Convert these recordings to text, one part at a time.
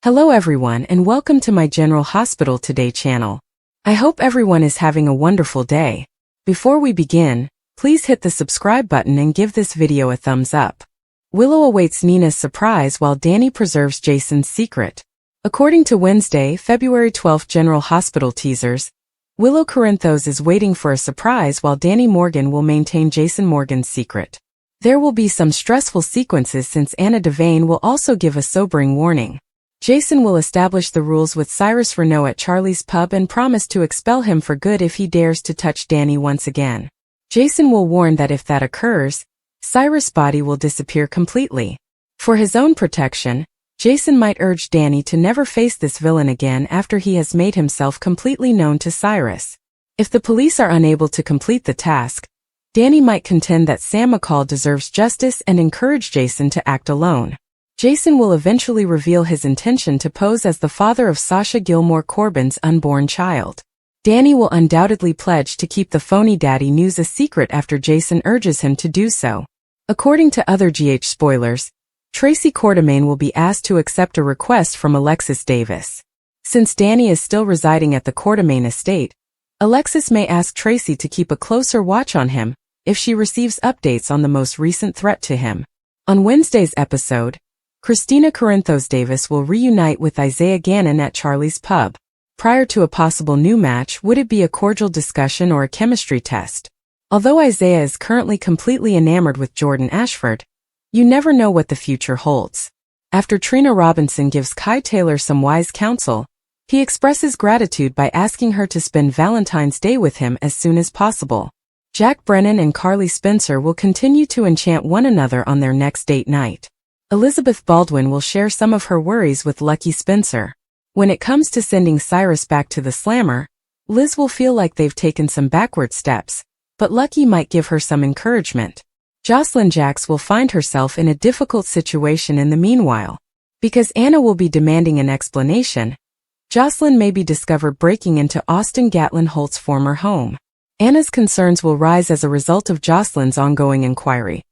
Hello everyone and welcome to my General Hospital Today channel. I hope everyone is having a wonderful day. Before we begin, please hit the subscribe button and give this video a thumbs up. Willow awaits Nina's surprise while Danny preserves Jason's secret. According to Wednesday, February 12 General Hospital teasers, Willow Corinthos is waiting for a surprise while Danny Morgan will maintain Jason Morgan's secret. There will be some stressful sequences since Anna Devane will also give a sobering warning. Jason will establish the rules with Cyrus Renaud at Charlie's pub and promise to expel him for good if he dares to touch Danny once again. Jason will warn that if that occurs, Cyrus' body will disappear completely. For his own protection, Jason might urge Danny to never face this villain again after he has made himself completely known to Cyrus. If the police are unable to complete the task, Danny might contend that Sam McCall deserves justice and encourage Jason to act alone. Jason will eventually reveal his intention to pose as the father of Sasha Gilmore Corbin's unborn child. Danny will undoubtedly pledge to keep the phony daddy news a secret after Jason urges him to do so. According to other GH spoilers, Tracy Quartermaine will be asked to accept a request from Alexis Davis. Since Danny is still residing at the Quartermaine estate, Alexis may ask Tracy to keep a closer watch on him if she receives updates on the most recent threat to him. On Wednesday's episode, Christina Corinthos Davis will reunite with Isaiah Gannon at Charlie's pub. Prior to a possible new match, would it be a cordial discussion or a chemistry test? Although Isaiah is currently completely enamored with Jordan Ashford, you never know what the future holds. After Trina Robinson gives Kai Taylor some wise counsel, he expresses gratitude by asking her to spend Valentine's Day with him as soon as possible. Jack Brennan and Carly Spencer will continue to enchant one another on their next date night. Elizabeth Baldwin will share some of her worries with Lucky Spencer. When it comes to sending Cyrus back to the slammer, Liz will feel like they've taken some backward steps, but Lucky might give her some encouragement. Jocelyn Jacks will find herself in a difficult situation in the meanwhile. Because Anna will be demanding an explanation, Jocelyn may be discovered breaking into Austin Gatlin Holt's former home. Anna's concerns will rise as a result of Jocelyn's ongoing inquiry.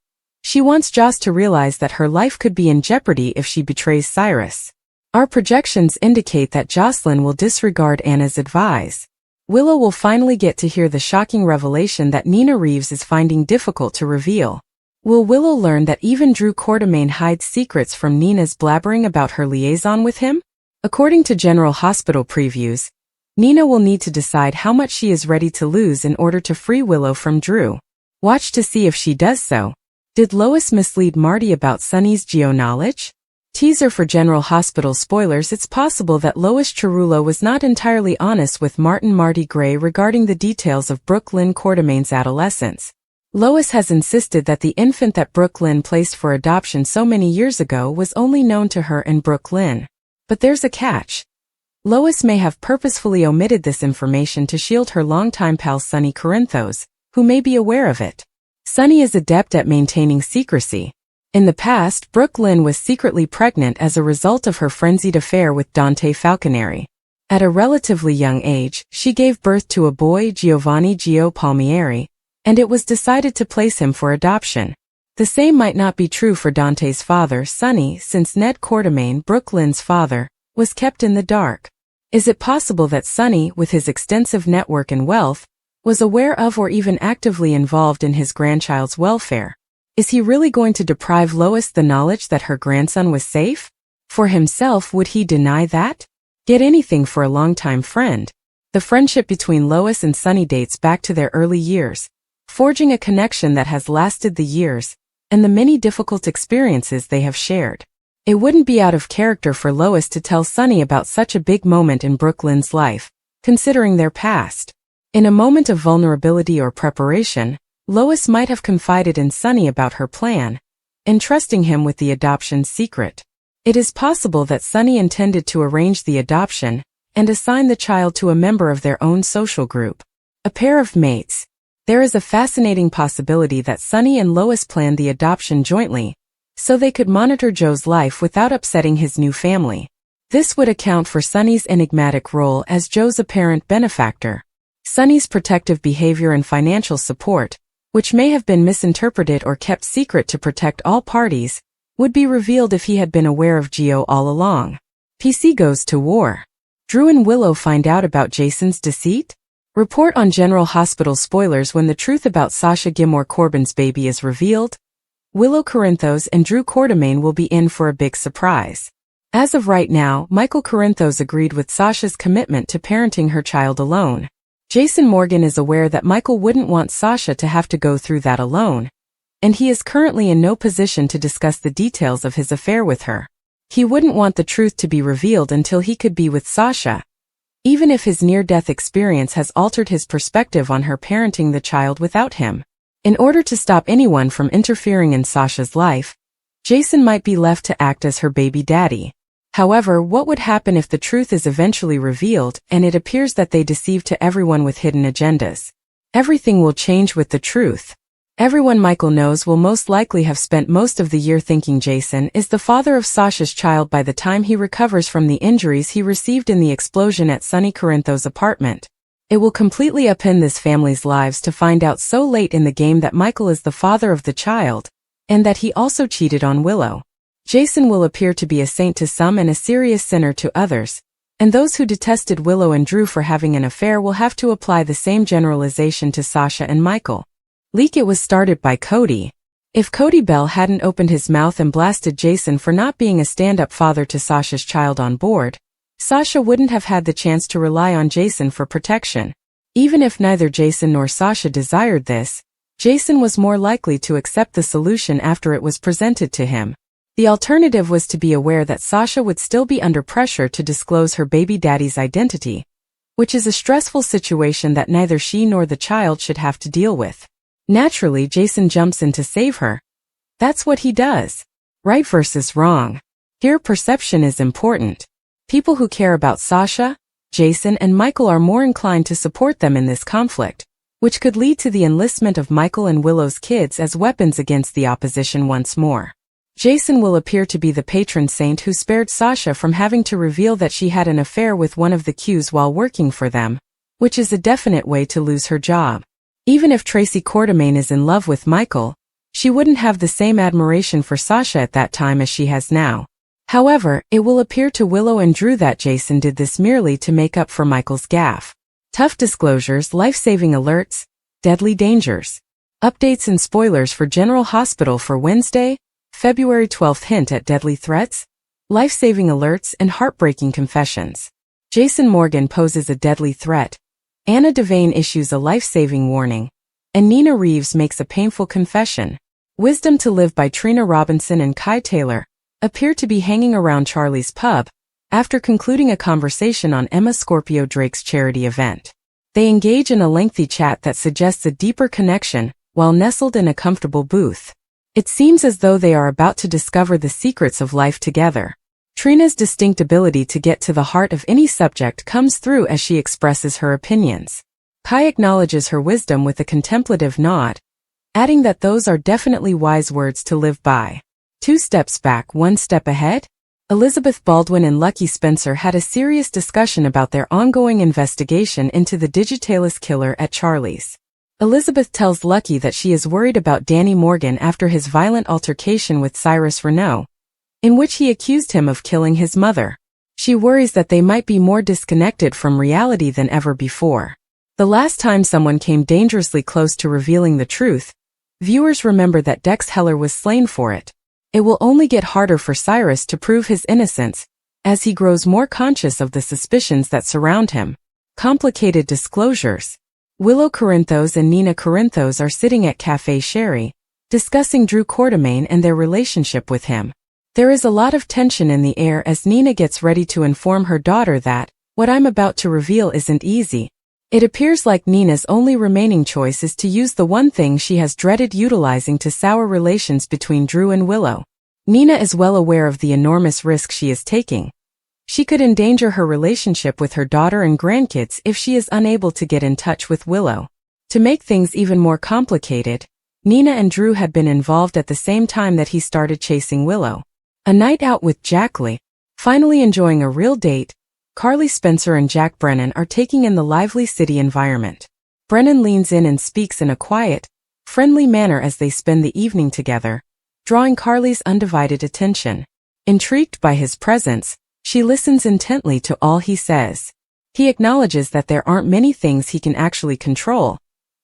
She wants Joss to realize that her life could be in jeopardy if she betrays Cyrus. Our projections indicate that Jocelyn will disregard Anna's advice. Willow will finally get to hear the shocking revelation that Nina Reeves is finding difficult to reveal. Will Willow learn that even Drew Quartermaine hides secrets from Nina's blabbering about her liaison with him? According to General Hospital previews, Nina will need to decide how much she is ready to lose in order to free Willow from Drew. Watch to see if she does so. Did Lois mislead Marty about Sonny's geo-knowledge? Teaser for General Hospital spoilers. It's possible that Lois Chirulo was not entirely honest with Marty Gray regarding the details of Brooke Lynn Quartermaine's adolescence. Lois has insisted that the infant that Brooke Lynn placed for adoption so many years ago was only known to her and Brooke Lynn. But there's a catch. Lois may have purposefully omitted this information to shield her longtime pal Sonny Corinthos, who may be aware of it. Sonny is adept at maintaining secrecy. In the past, Brooke Lynn was secretly pregnant as a result of her frenzied affair with Dante Falconeri. At a relatively young age, she gave birth to a boy, Giovanni Gio Palmieri, and it was decided to place him for adoption. The same might not be true for Dante's father, Sonny, since Ned Quartermaine, Brooke Lynn's father, was kept in the dark. Is it possible that Sonny, with his extensive network and wealth, was aware of or even actively involved in his grandchild's welfare? Is he really going to deprive Lois the knowledge that her grandson was safe? For himself, would he deny that? Get anything for a longtime friend. The friendship between Lois and Sonny dates back to their early years, forging a connection that has lasted the years and the many difficult experiences they have shared. It wouldn't be out of character for Lois to tell Sonny about such a big moment in Brooke Lynn's life, considering their past. In a moment of vulnerability or preparation, Lois might have confided in Sonny about her plan, entrusting him with the adoption secret. It is possible that Sonny intended to arrange the adoption and assign the child to a member of their own social group. A pair of mates. There is a fascinating possibility that Sonny and Lois planned the adoption jointly, so they could monitor Joe's life without upsetting his new family. This would account for Sonny's enigmatic role as Joe's apparent benefactor. Sonny's protective behavior and financial support, which may have been misinterpreted or kept secret to protect all parties, would be revealed if he had been aware of Gio all along. PC goes to war. Drew and Willow find out about Jason's deceit? Report on General Hospital spoilers when the truth about Sasha Gilmore Corbin's baby is revealed. Willow Corinthos and Drew Quartermain will be in for a big surprise. As of right now, Michael Corinthos agreed with Sasha's commitment to parenting her child alone. Jason Morgan is aware that Michael wouldn't want Sasha to have to go through that alone, and he is currently in no position to discuss the details of his affair with her. He wouldn't want the truth to be revealed until he could be with Sasha, even if his near-death experience has altered his perspective on her parenting the child without him. In order to stop anyone from interfering in Sasha's life, Jason might be left to act as her baby daddy. However, what would happen if the truth is eventually revealed and it appears that they deceived to everyone with hidden agendas? Everything will change with the truth. Everyone Michael knows will most likely have spent most of the year thinking Jason is the father of Sasha's child by the time he recovers from the injuries he received in the explosion at Sonny Corinthos' apartment. It will completely upend this family's lives to find out so late in the game that Michael is the father of the child, and that he also cheated on Willow. Jason will appear to be a saint to some and a serious sinner to others, and those who detested Willow and Drew for having an affair will have to apply the same generalization to Sasha and Michael. Leak: it was started by Cody. If Cody Bell hadn't opened his mouth and blasted Jason for not being a stand-up father to Sasha's child on board, Sasha wouldn't have had the chance to rely on Jason for protection. Even if neither Jason nor Sasha desired this, Jason was more likely to accept the solution after it was presented to him. The alternative was to be aware that Sasha would still be under pressure to disclose her baby daddy's identity, which is a stressful situation that neither she nor the child should have to deal with. Naturally, Jason jumps in to save her. That's what he does. Right versus wrong. Here, perception is important. People who care about Sasha, Jason, and Michael are more inclined to support them in this conflict, which could lead to the enlistment of Michael and Willow's kids as weapons against the opposition once more. Jason will appear to be the patron saint who spared Sasha from having to reveal that she had an affair with one of the Qs while working for them, which is a definite way to lose her job. Even if Tracy Quartermain is in love with Michael, she wouldn't have the same admiration for Sasha at that time as she has now. However, it will appear to Willow and Drew that Jason did this merely to make up for Michael's gaffe. Tough disclosures, life-saving alerts, deadly dangers. Updates and spoilers for General Hospital for Wednesday, February 12th. Hint at deadly threats, life-saving alerts, and heartbreaking confessions. Jason Morgan poses a deadly threat. Anna Devane issues a life-saving warning, and Nina Reeves makes a painful confession. Wisdom to Live by Trina Robinson and Kai Taylor appear to be hanging around Charlie's pub after concluding a conversation on Emma Scorpio Drake's charity event. They engage in a lengthy chat that suggests a deeper connection while nestled in a comfortable booth. It seems as though they are about to discover the secrets of life together. Trina's distinct ability to get to the heart of any subject comes through as she expresses her opinions. Kai acknowledges her wisdom with a contemplative nod, adding that those are definitely wise words to live by. 2 steps back, 1 step ahead? Elizabeth Baldwin and Lucky Spencer had a serious discussion about their ongoing investigation into the Digitalis killer at Charlie's. Elizabeth tells Lucky that she is worried about Danny Morgan after his violent altercation with Cyrus Renault, in which he accused him of killing his mother. She worries that they might be more disconnected from reality than ever before. The last time someone came dangerously close to revealing the truth, viewers remember that Dex Heller was slain for it. It will only get harder for Cyrus to prove his innocence, as he grows more conscious of the suspicions that surround him. Complicated disclosures. Willow Corinthos and Nina Corinthos are sitting at Café Sherry, discussing Drew Quartermain and their relationship with him. There is a lot of tension in the air as Nina gets ready to inform her daughter that, what I'm about to reveal isn't easy. It appears like Nina's only remaining choice is to use the one thing she has dreaded utilizing to sour relations between Drew and Willow. Nina is well aware of the enormous risk she is taking. She could endanger her relationship with her daughter and grandkids if she is unable to get in touch with Willow. To make things even more complicated, Nina and Drew had been involved at the same time that he started chasing Willow. A night out with Jack Lee. Finally enjoying a real date, Carly Spencer and Jack Brennan are taking in the lively city environment. Brennan leans in and speaks in a quiet, friendly manner as they spend the evening together, drawing Carly's undivided attention. Intrigued by his presence, She listens intently to all he says. He acknowledges that there aren't many things he can actually control,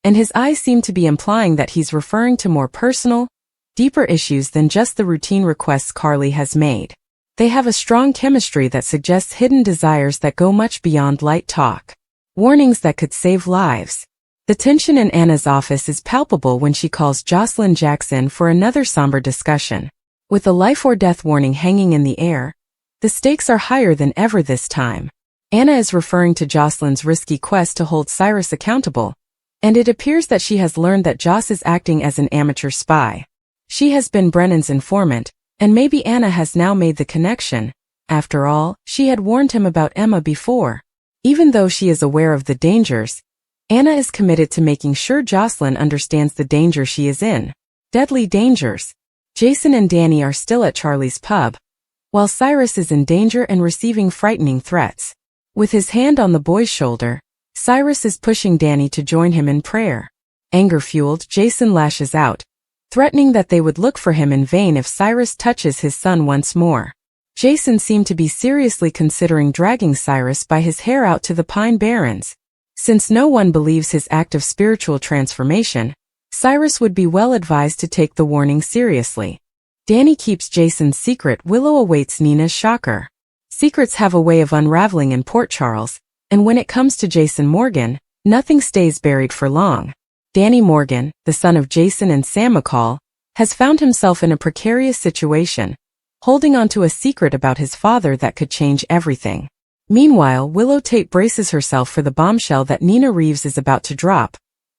and his eyes seem to be implying that he's referring to more personal, deeper issues than just the routine requests Carly has made. They have a strong chemistry that suggests hidden desires that go much beyond light talk. Warnings that could save lives. The tension in Anna's office is palpable when she calls Jocelyn Jackson for another somber discussion. With a life or death warning hanging in the air, the stakes are higher than ever this time. Anna is referring to Jocelyn's risky quest to hold Cyrus accountable, and it appears that she has learned that Joss is acting as an amateur spy. She has been Brennan's informant, and maybe Anna has now made the connection. After all, she had warned him about Emma before. Even though she is aware of the dangers, Anna is committed to making sure Jocelyn understands the danger she is in. Deadly dangers. Jason and Danny are still at Charlie's pub, while Cyrus is in danger and receiving frightening threats. With his hand on the boy's shoulder, Cyrus is pushing Danny to join him in prayer. Anger-fueled, Jason lashes out, threatening that they would look for him in vain if Cyrus touches his son once more. Jason seemed to be seriously considering dragging Cyrus by his hair out to the Pine Barrens. Since no one believes his act of spiritual transformation, Cyrus would be well advised to take the warning seriously. Danny keeps Jason's secret. Willow awaits Nina's shocker. Secrets have a way of unraveling in Port Charles, and when it comes to Jason Morgan, nothing stays buried for long. Danny Morgan, the son of Jason and Sam McCall, has found himself in a precarious situation, holding on to a secret about his father that could change everything. Meanwhile, Willow Tate braces herself for the bombshell that Nina Reeves is about to drop,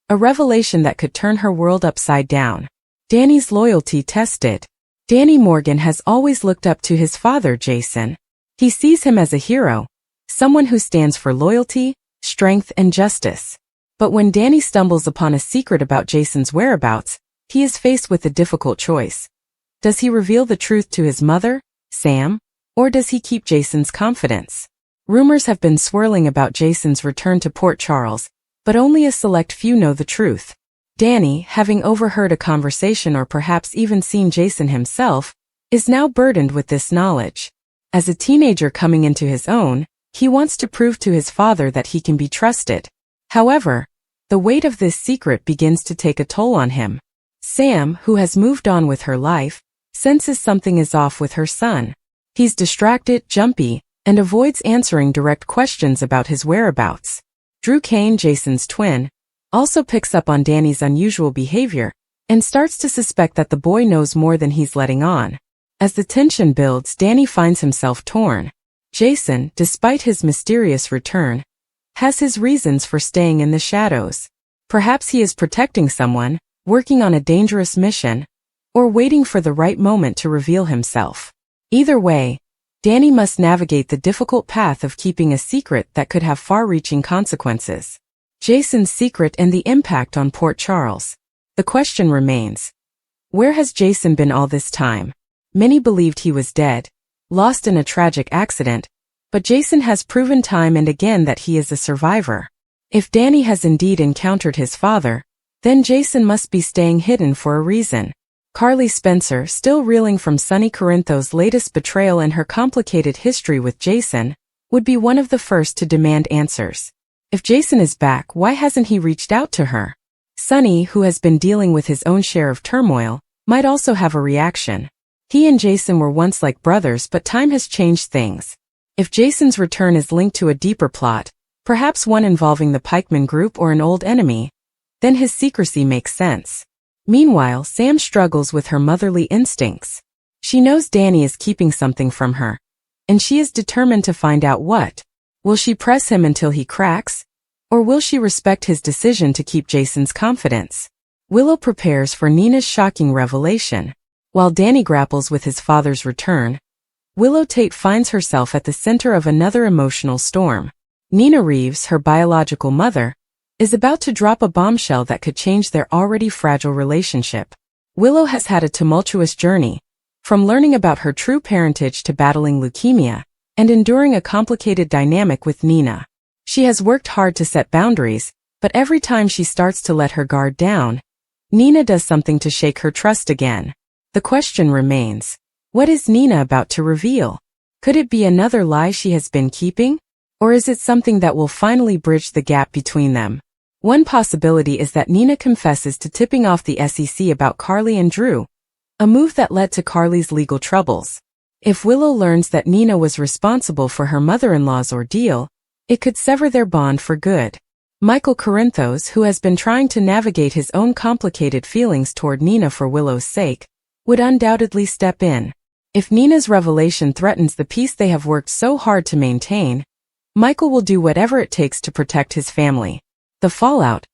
a revelation that could turn her world upside down. Danny's loyalty tested. Danny Morgan has always looked up to his father, Jason. He sees him as a hero, someone who stands for loyalty, strength, and justice. But when Danny stumbles upon a secret about Jason's whereabouts, he is faced with a difficult choice. Does he reveal the truth to his mother, Sam, or does he keep Jason's confidence? Rumors have been swirling about Jason's return to Port Charles, but only a select few know the truth. Danny, having overheard a conversation or perhaps even seen Jason himself, is now burdened with this knowledge. As a teenager coming into his own, he wants to prove to his father that he can be trusted. However, the weight of this secret begins to take a toll on him. Sam, who has moved on with her life, senses something is off with her son. He's distracted, jumpy, and avoids answering direct questions about his whereabouts. Drew Kane, Jason's twin, also picks up on Danny's unusual behavior and starts to suspect that the boy knows more than he's letting on. As the tension builds, Danny finds himself torn. Jason, despite his mysterious return, has his reasons for staying in the shadows. Perhaps he is protecting someone, working on a dangerous mission, or waiting for the right moment to reveal himself. Either way, Danny must navigate the difficult path of keeping a secret that could have far-reaching consequences. Jason's secret and the impact on Port Charles. The question remains, where has Jason been all this time? Many believed he was dead, lost in a tragic accident, but Jason has proven time and again that he is a survivor. If Danny has indeed encountered his father, then Jason must be staying hidden for a reason. Carly Spencer, still reeling from Sonny Corinthos' latest betrayal and her complicated history with Jason, would be one of the first to demand answers. If Jason is back, why hasn't he reached out to her? Sonny, who has been dealing with his own share of turmoil, might also have a reaction. He and Jason were once like brothers, but time has changed things. If Jason's return is linked to a deeper plot, perhaps one involving the Pikeman Group or an old enemy, then his secrecy makes sense. Meanwhile, Sam struggles with her motherly instincts. She knows Danny is keeping something from her, and she is determined to find out what. Will she press him until he cracks, or will she respect his decision to keep Jason's confidence? Willow prepares for Nina's shocking revelation. While Danny grapples with his father's return, Willow Tate finds herself at the center of another emotional storm. Nina Reeves, her biological mother, is about to drop a bombshell that could change their already fragile relationship. Willow has had a tumultuous journey, from learning about her true parentage to battling leukemia, and enduring a complicated dynamic with Nina. She has worked hard to set boundaries, but every time she starts to let her guard down, Nina does something to shake her trust again. The question remains, what is Nina about to reveal? Could it be another lie she has been keeping? Or is it something that will finally bridge the gap between them? One possibility is that Nina confesses to tipping off the SEC about Carly and Drew, a move that led to Carly's legal troubles. If Willow learns that Nina was responsible for her mother-in-law's ordeal, it could sever their bond for good. Michael Corinthos, who has been trying to navigate his own complicated feelings toward Nina for Willow's sake, would undoubtedly step in. If Nina's revelation threatens the peace they have worked so hard to maintain, Michael will do whatever it takes to protect his family. The fallout.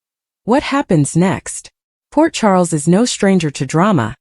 What happens next? Port Charles is no stranger to drama,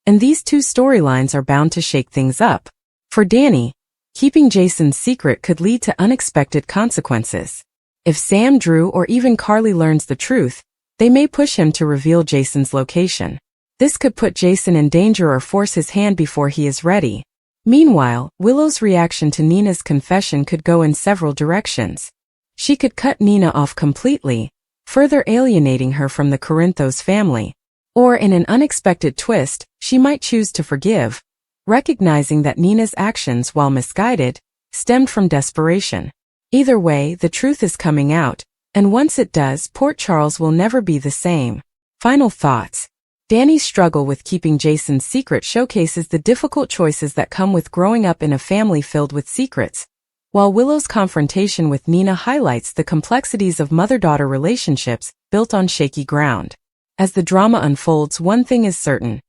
and these two storylines are bound to shake things up. For Danny, keeping Jason's secret could lead to unexpected consequences. If Sam, Drew, or even Carly learns the truth, they may push him to reveal Jason's location. This could put Jason in danger or force his hand before he is ready. Meanwhile, Willow's reaction to Nina's confession could go in several directions. She could cut Nina off completely, further alienating her from the Corinthos family. Or in an unexpected twist, she might choose to forgive, recognizing that Nina's actions, while misguided, stemmed from desperation. Either way, the truth is coming out, and once it does, Port Charles will never be the same. Final thoughts. Danny's struggle with keeping Jason's secret showcases the difficult choices that come with growing up in a family filled with secrets, while Willow's confrontation with Nina highlights the complexities of mother-daughter relationships built on shaky ground. As the drama unfolds, one thing is certain.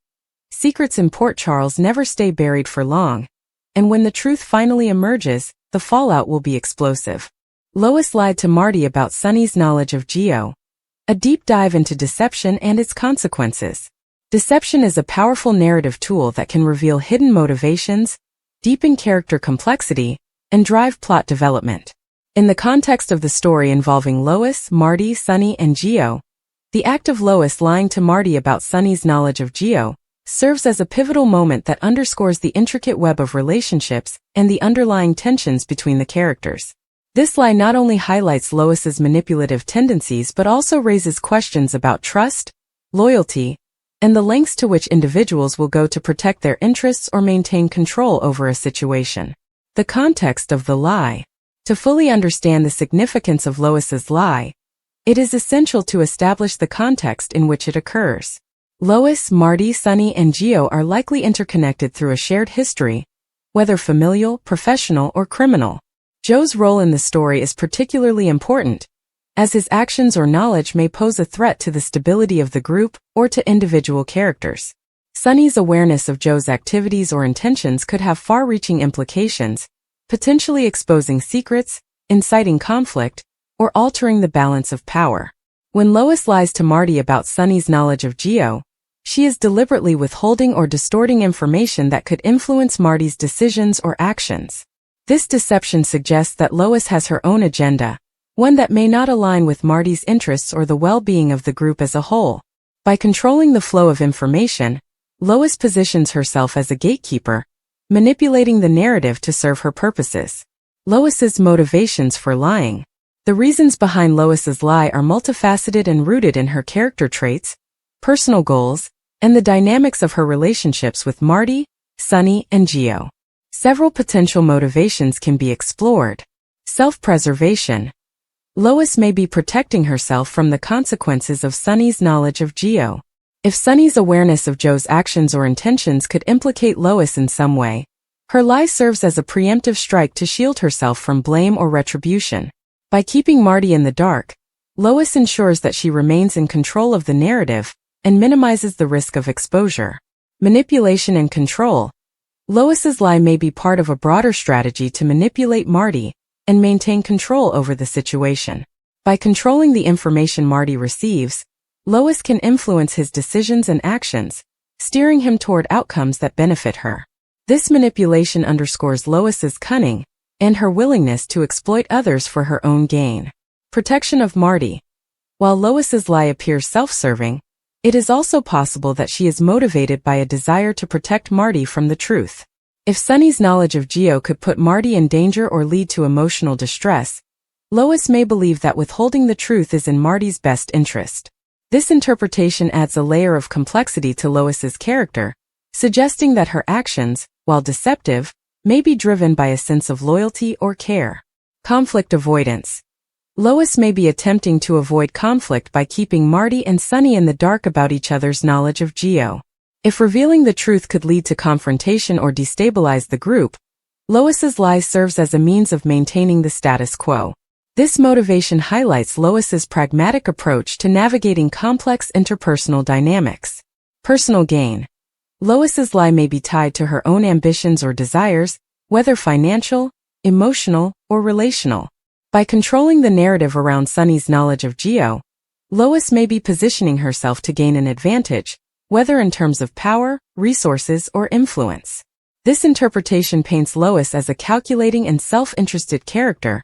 Secrets in Port Charles never stay buried for long, and when the truth finally emerges, the fallout will be explosive. Lois lied to Marty about Sonny's knowledge of Geo. A deep dive into deception and its consequences. Deception is a powerful narrative tool that can reveal hidden motivations, deepen character complexity, and drive plot development. In the context of the story involving Lois, Marty, Sonny, and Geo, the act of Lois lying to Marty about Sonny's knowledge of Geo serves as a pivotal moment that underscores the intricate web of relationships and the underlying tensions between the characters. This lie not only highlights Lois's manipulative tendencies but also raises questions about trust, loyalty, and the lengths to which individuals will go to protect their interests or maintain control over a situation. The context of the lie. To fully understand the significance of Lois's lie, it is essential to establish the context in which it occurs. Lois, Marty, Sonny, and Geo are likely interconnected through a shared history, whether familial, professional, or criminal. Joe's role in the story is particularly important, as his actions or knowledge may pose a threat to the stability of the group or to individual characters. Sonny's awareness of Joe's activities or intentions could have far-reaching implications, potentially exposing secrets, inciting conflict, or altering the balance of power. When Lois lies to Marty about Sonny's knowledge of Geo, she is deliberately withholding or distorting information that could influence Marty's decisions or actions. This deception suggests that Lois has her own agenda, one that may not align with Marty's interests or the well-being of the group as a whole. By controlling the flow of information, Lois positions herself as a gatekeeper, manipulating the narrative to serve her purposes. Lois's motivations for lying. The reasons behind Lois's lie are multifaceted and rooted in her character traits, personal goals, and the dynamics of her relationships with Marty, Sonny, and Geo. Several potential motivations can be explored. Self-preservation. Lois may be protecting herself from the consequences of Sonny's knowledge of Geo. If Sonny's awareness of Joe's actions or intentions could implicate Lois in some way, her lie serves as a preemptive strike to shield herself from blame or retribution. By keeping Marty in the dark, Lois ensures that she remains in control of the narrative and minimizes the risk of exposure. Manipulation and control. Lois's lie may be part of a broader strategy to manipulate Marty and maintain control over the situation. By controlling the information Marty receives, Lois can influence his decisions and actions, steering him toward outcomes that benefit her. This manipulation underscores Lois's cunning and her willingness to exploit others for her own gain. Protection of Marty. While Lois's lie appears self-serving, it is also possible that she is motivated by a desire to protect Marty from the truth. If Sonny's knowledge of Geo could put Marty in danger or lead to emotional distress, Lois may believe that withholding the truth is in Marty's best interest. This interpretation adds a layer of complexity to Lois's character, suggesting that her actions, while deceptive, may be driven by a sense of loyalty or care. Conflict avoidance. Lois may be attempting to avoid conflict by keeping Marty and Sunny in the dark about each other's knowledge of Geo. If revealing the truth could lead to confrontation or destabilize the group, Lois's lie serves as a means of maintaining the status quo. This motivation highlights Lois's pragmatic approach to navigating complex interpersonal dynamics. Personal gain. Lois's lie may be tied to her own ambitions or desires, whether financial, emotional, or relational. By controlling the narrative around Sunny's knowledge of Geo, Lois may be positioning herself to gain an advantage, whether in terms of power, resources, or influence. This interpretation paints Lois as a calculating and self-interested character,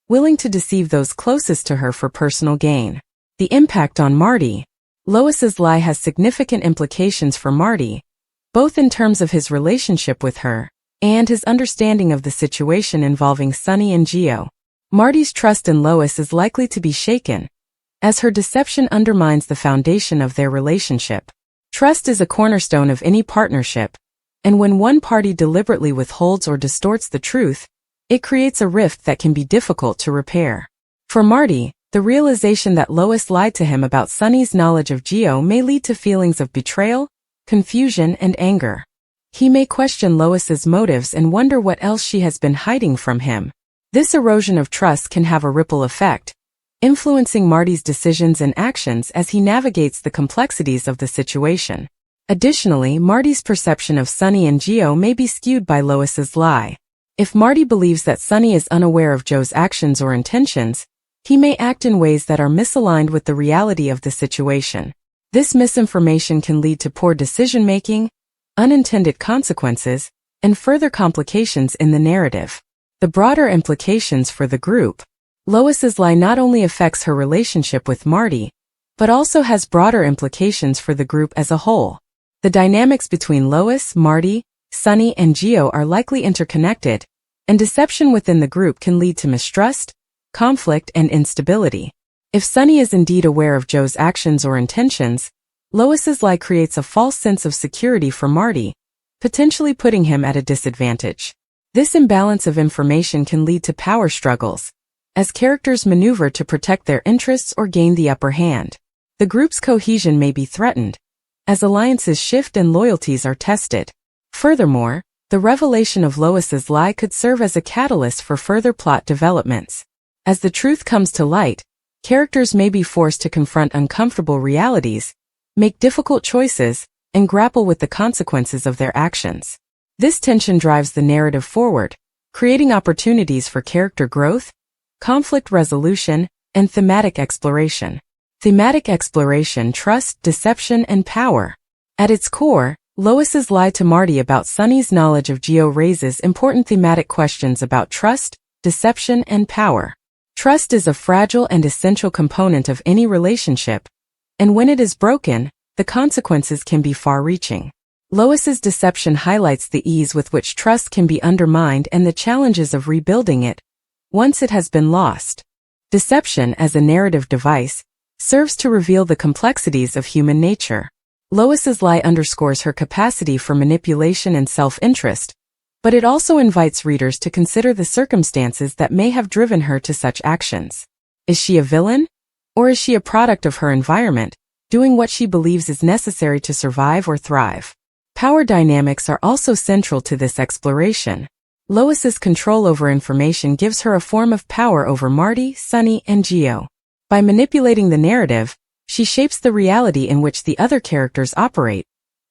willing to deceive those closest to her for personal gain. The impact on Marty. Lois's lie has significant implications for Marty, both in terms of his relationship with her and his understanding of the situation involving Sunny and Geo. Marty's trust in Lois is likely to be shaken, as her deception undermines the foundation of their relationship. Trust is a cornerstone of any partnership, and when one party deliberately withholds or distorts the truth, it creates a rift that can be difficult to repair. For Marty, the realization that Lois lied to him about Sunny's knowledge of Geo may lead to feelings of betrayal, confusion, and anger. He may question Lois's motives and wonder what else she has been hiding from him. This erosion of trust can have a ripple effect, influencing Marty's decisions and actions as he navigates the complexities of the situation. Additionally, Marty's perception of Sunny and Geo may be skewed by Lois's lie. If Marty believes that Sunny is unaware of Joe's actions or intentions, he may act in ways that are misaligned with the reality of the situation. This misinformation can lead to poor decision-making, unintended consequences, and further complications in the narrative. The broader implications for the group. Lois's lie not only affects her relationship with Marty, but also has broader implications for the group as a whole. The dynamics between Lois, Marty, Sunny, and Geo are likely interconnected, and deception within the group can lead to mistrust, conflict, and instability. If Sunny is indeed aware of Joe's actions or intentions, Lois's lie creates a false sense of security for Marty, potentially putting him at a disadvantage. This imbalance of information can lead to power struggles, as characters maneuver to protect their interests or gain the upper hand. The group's cohesion may be threatened, as alliances shift and loyalties are tested. Furthermore, the revelation of Lois's lie could serve as a catalyst for further plot developments. As the truth comes to light, characters may be forced to confront uncomfortable realities, make difficult choices, and grapple with the consequences of their actions. This tension drives the narrative forward, creating opportunities for character growth, conflict resolution, and thematic exploration. Thematic exploration: trust, deception, and power. At its core, Lois's lie to Marty about Sunny's knowledge of Geo raises important thematic questions about trust, deception, and power. Trust is a fragile and essential component of any relationship, and when it is broken, the consequences can be far-reaching. Lois's deception highlights the ease with which trust can be undermined and the challenges of rebuilding it once it has been lost. Deception, as a narrative device, serves to reveal the complexities of human nature. Lois's lie underscores her capacity for manipulation and self-interest, but it also invites readers to consider the circumstances that may have driven her to such actions. Is she a villain? Or is she a product of her environment, doing what she believes is necessary to survive or thrive? Power dynamics are also central to this exploration. Lois's control over information gives her a form of power over Marty, Sunny, and Geo. By manipulating the narrative, she shapes the reality in which the other characters operate,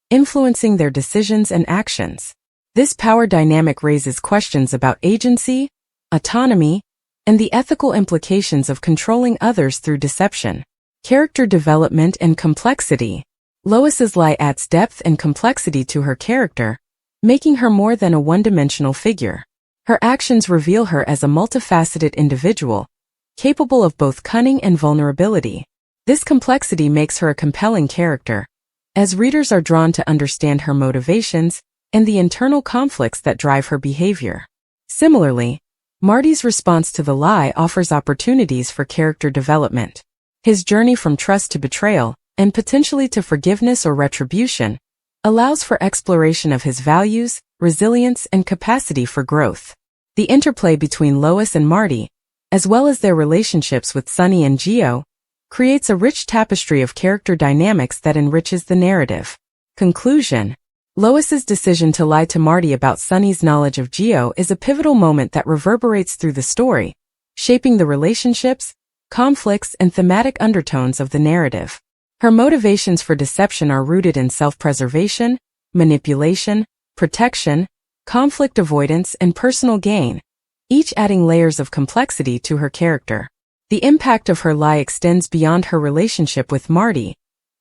influencing their decisions and actions. This power dynamic raises questions about agency, autonomy, and the ethical implications of controlling others through deception. Character development and complexity. Lois's lie adds depth and complexity to her character, making her more than a one-dimensional figure. Her actions reveal her as a multifaceted individual, capable of both cunning and vulnerability. This complexity makes her a compelling character, as readers are drawn to understand her motivations and the internal conflicts that drive her behavior. Similarly, Marty's response to the lie offers opportunities for character development. His journey from trust to betrayal, and potentially to forgiveness or retribution, allows for exploration of his values, resilience, and capacity for growth. The interplay between Lois and Marty, as well as their relationships with Sunny and Geo, creates a rich tapestry of character dynamics that enriches the narrative. Conclusion. Lois's decision to lie to Marty about Sunny's knowledge of Geo is a pivotal moment that reverberates through the story, shaping the relationships, conflicts, and thematic undertones of the narrative. Her motivations for deception are rooted in self-preservation, manipulation, protection, conflict avoidance, and personal gain, each adding layers of complexity to her character. The impact of her lie extends beyond her relationship with Marty,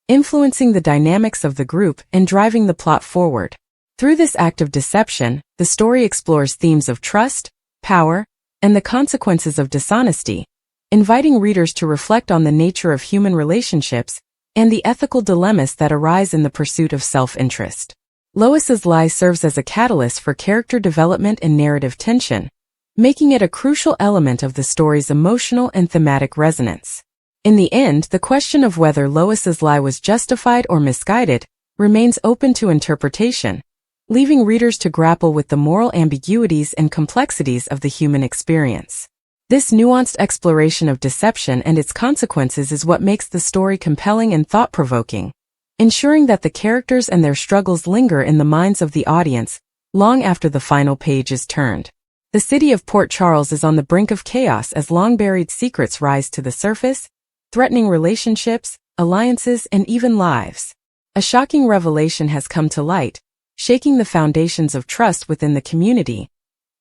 influencing the dynamics of the group and driving the plot forward. Through this act of deception, the story explores themes of trust, power, and the consequences of dishonesty, inviting readers to reflect on the nature of human relationships and the ethical dilemmas that arise in the pursuit of self-interest. Lois's lie serves as a catalyst for character development and narrative tension, making it a crucial element of the story's emotional and thematic resonance. In the end, the question of whether Lois's lie was justified or misguided remains open to interpretation, leaving readers to grapple with the moral ambiguities and complexities of the human experience. This nuanced exploration of deception and its consequences is what makes the story compelling and thought-provoking, ensuring that the characters and their struggles linger in the minds of the audience long after the final page is turned. The city of Port Charles is on the brink of chaos as long-buried secrets rise to the surface, threatening relationships, alliances, and even lives. A shocking revelation has come to light, shaking the foundations of trust within the community.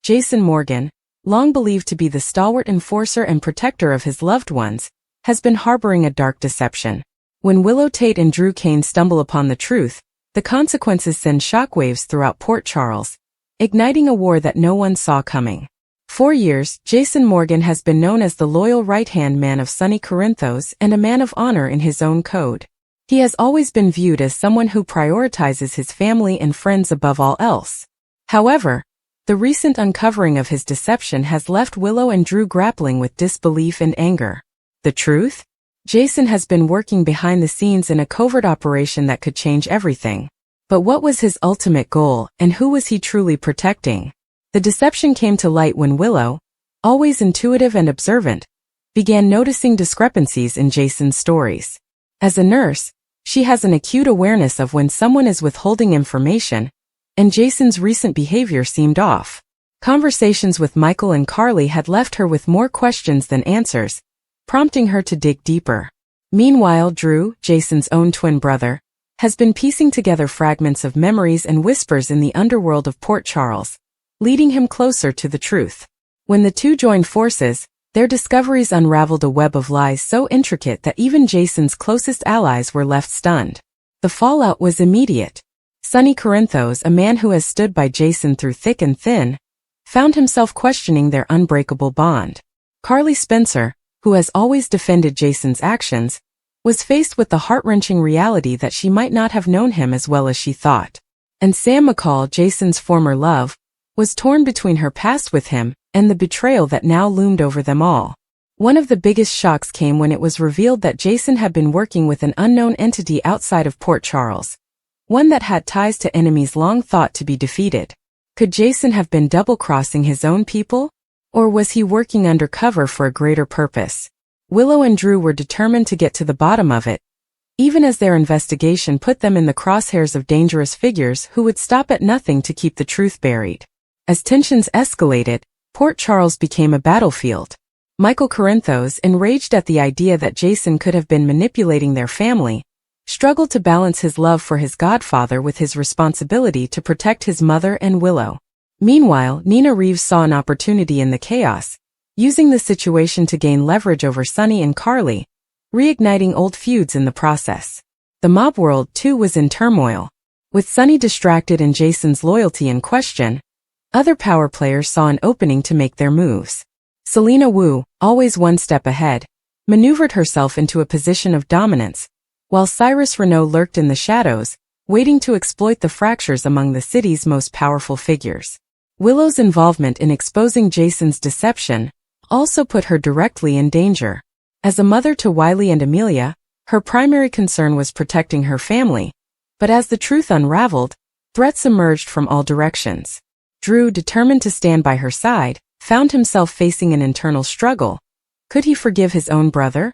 Jason Morgan, long believed to be the stalwart enforcer and protector of his loved ones, has been harboring a dark deception. When Willow Tate and Drew Kane stumble upon the truth, the consequences send shockwaves throughout Port Charles, igniting a war that no one saw coming. For years, Jason Morgan has been known as the loyal right-hand man of Sunny Corinthos and a man of honor in his own code. He has always been viewed as someone who prioritizes his family and friends above all else. However, the recent uncovering of his deception has left Willow and Drew grappling with disbelief and anger. The truth? Jason has been working behind the scenes in a covert operation that could change everything. But what was his ultimate goal, and who was he truly protecting? The deception came to light when Willow, always intuitive and observant, began noticing discrepancies in Jason's stories. As a nurse, she has an acute awareness of when someone is withholding information, and Jason's recent behavior seemed off. Conversations with Michael and Carly had left her with more questions than answers, prompting her to dig deeper. Meanwhile, Drew, Jason's own twin brother, has been piecing together fragments of memories and whispers in the underworld of Port Charles, leading him closer to the truth. When the two joined forces, their discoveries unraveled a web of lies so intricate that even Jason's closest allies were left stunned. The fallout was immediate. Sunny Corinthos, a man who has stood by Jason through thick and thin, found himself questioning their unbreakable bond. Carly Spencer, who has always defended Jason's actions, was faced with the heart-wrenching reality that she might not have known him as well as she thought. And Sam McCall, Jason's former love, was torn between her past with him and the betrayal that now loomed over them all. One of the biggest shocks came when it was revealed that Jason had been working with an unknown entity outside of Port Charles, one that had ties to enemies long thought to be defeated. Could Jason have been double-crossing his own people? Or was he working undercover for a greater purpose? Willow and Drew were determined to get to the bottom of it, even as their investigation put them in the crosshairs of dangerous figures who would stop at nothing to keep the truth buried. As tensions escalated, Port Charles became a battlefield. Michael Corinthos, enraged at the idea that Jason could have been manipulating their family, struggled to balance his love for his godfather with his responsibility to protect his mother and Willow. Meanwhile, Nina Reeves saw an opportunity in the chaos, using the situation to gain leverage over Sunny and Carly, reigniting old feuds in the process. The mob world, too, was in turmoil. With Sunny distracted and Jason's loyalty in question, other power players saw an opening to make their moves. Selena Wu, always one step ahead, maneuvered herself into a position of dominance, while Cyrus Renaud lurked in the shadows, waiting to exploit the fractures among the city's most powerful figures. Willow's involvement in exposing Jason's deception also put her directly in danger. As a mother to Wiley and Amelia, her primary concern was protecting her family, but as the truth unraveled, Threats emerged from all directions. Drew, determined to stand by her side, found himself facing an internal struggle. Could he forgive his own brother?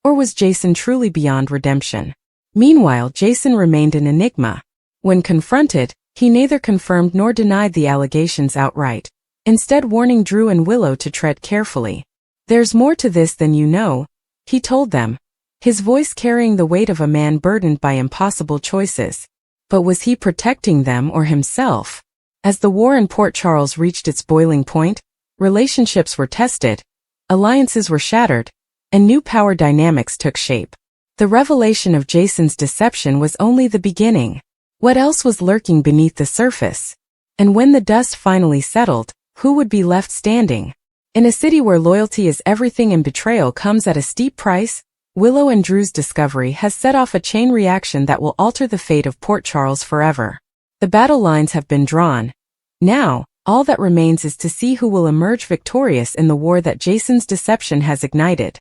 Or was Jason truly beyond redemption? Meanwhile, Jason remained an enigma. When confronted, he neither confirmed nor denied the allegations outright, instead warning Drew and Willow to tread carefully. "There's more to this than you know," he told them, his voice carrying the weight of a man burdened by impossible choices. But was he protecting them or himself? As the war in Port Charles reached its boiling point, relationships were tested, alliances were shattered, and new power dynamics took shape. The revelation of Jason's deception was only the beginning. What else was lurking beneath the surface? And when the dust finally settled, who would be left standing? In a city where loyalty is everything and betrayal comes at a steep price, Willow and Drew's discovery has set off a chain reaction that will alter the fate of Port Charles forever. The battle lines have been drawn. Now, all that remains is to see who will emerge victorious in the war that Jason's deception has ignited.